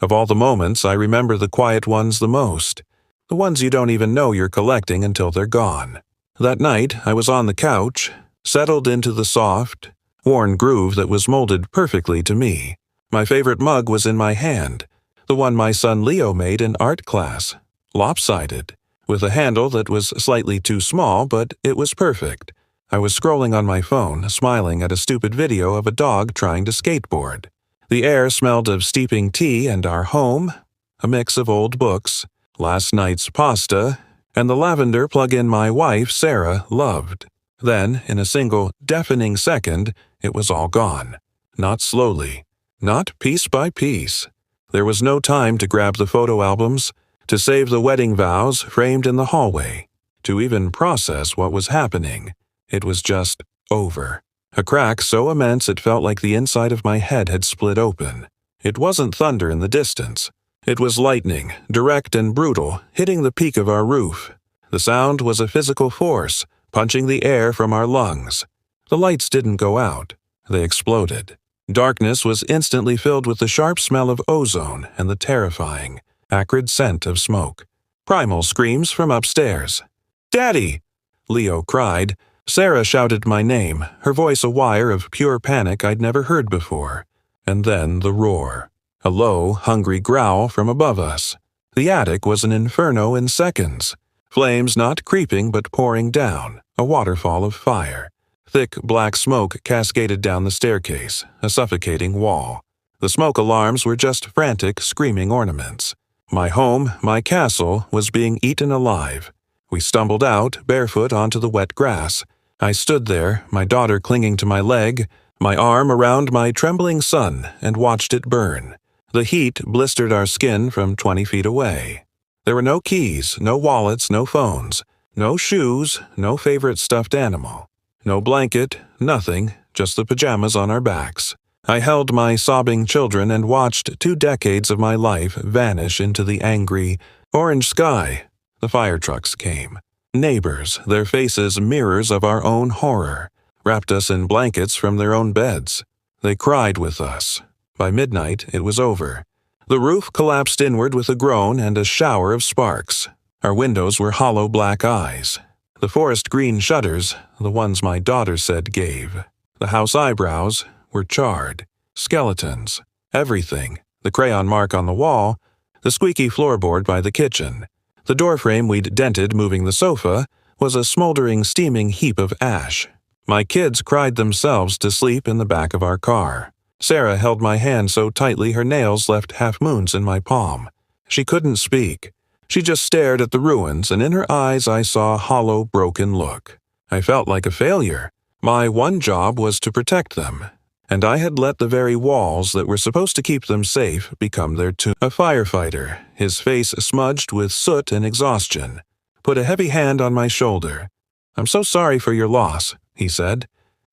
Of all the moments, I remember the quiet ones the most. The ones you don't even know you're collecting until they're gone. That night, I was on the couch, settled into the soft, worn groove that was molded perfectly to me. My favorite mug was in my hand, the one my son Leo made in art class, lopsided, with a handle that was slightly too small, but it was perfect. I was scrolling on my phone, smiling at a stupid video of a dog trying to skateboard. The air smelled of steeping tea and our home, a mix of old books, last night's pasta, and the lavender plug-in my wife, Sarah, loved. Then, in a single, deafening second, it was all gone. Not slowly. Not piece by piece. There was no time to grab the photo albums, to save the wedding vows framed in the hallway, to even process what was happening. It was just over. A crack so immense it felt like the inside of my head had split open. It wasn't thunder in the distance. It was lightning, direct and brutal, hitting the peak of our roof. The sound was a physical force, punching the air from our lungs. The lights didn't go out. They exploded. Darkness was instantly filled with the sharp smell of ozone and the terrifying, acrid scent of smoke. Primal screams from upstairs. "Daddy!" Leo cried. Sarah shouted my name, her voice a wire of pure panic I'd never heard before. And then the roar. A low, hungry growl from above us. The attic was an inferno in seconds. Flames not creeping but pouring down, a waterfall of fire. Thick black smoke cascaded down the staircase, a suffocating wall. The smoke alarms were just frantic, screaming ornaments. My home, my castle, was being eaten alive. We stumbled out, barefoot, onto the wet grass. I stood there, my daughter clinging to my leg, my arm around my trembling son, and watched it burn. The heat blistered our skin from 20 feet away. There were no keys, no wallets, no phones, no shoes, no favorite stuffed animal. No blanket, nothing, just the pajamas on our backs. I held my sobbing children and watched 2 decades of my life vanish into the angry, orange sky. The fire trucks came. Neighbors, their faces mirrors of our own horror, wrapped us in blankets from their own beds. They cried with us. By midnight, it was over. The roof collapsed inward with a groan and a shower of sparks. Our windows were hollow black eyes. The forest green shutters, the ones my daughter said gave. The house eyebrows were charred. Skeletons. Everything. The crayon mark on the wall. The squeaky floorboard by the kitchen. The doorframe we'd dented moving the sofa was a smoldering, steaming heap of ash. My kids cried themselves to sleep in the back of our car. Sarah held my hand so tightly her nails left half-moons in my palm. She couldn't speak. She just stared at the ruins, and in her eyes I saw a hollow, broken look. I felt like a failure. My one job was to protect them, and I had let the very walls that were supposed to keep them safe become their tomb. A firefighter, his face smudged with soot and exhaustion, put a heavy hand on my shoulder. "I'm so sorry for your loss," he said.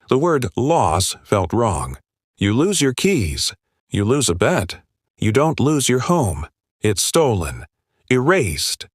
The word loss felt wrong. You lose your keys. You lose a bet. You don't lose your home. It's stolen. Erased.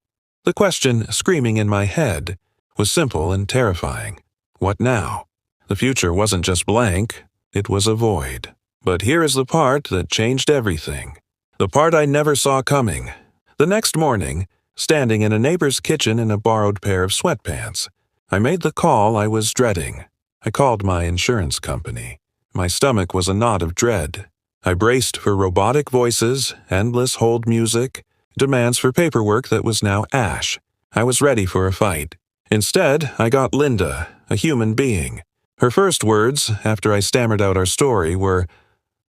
The question screaming in my head was simple and terrifying. What now? The future wasn't just blank, it was a void. But here is the part that changed everything. The part I never saw coming. The next morning, standing in a neighbor's kitchen in a borrowed pair of sweatpants, I made the call I was dreading. I called my insurance company. My stomach was a knot of dread. I braced for robotic voices, endless hold music, demands for paperwork that was now ash. I was ready for a fight. Instead, I got Linda, a human being. Her first words, after I stammered out our story, were,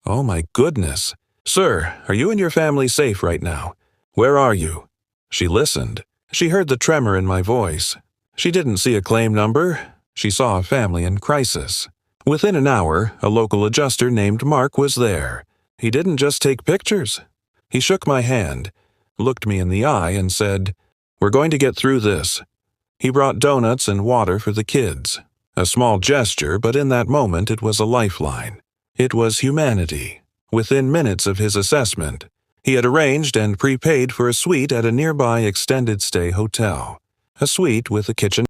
"Oh my goodness. Sir, are you and your family safe right now? Where are you?" She listened. She heard the tremor in my voice. She didn't see a claim number. She saw a family in crisis. Within an hour, a local adjuster named Mark was there. He didn't just take pictures. He shook my hand, looked me in the eye, and said, "We're going to get through this." He brought donuts and water for the kids. A small gesture, but in that moment it was a lifeline. It was humanity. Within minutes of his assessment, he had arranged and prepaid for a suite at a nearby extended stay hotel. A suite with a kitchen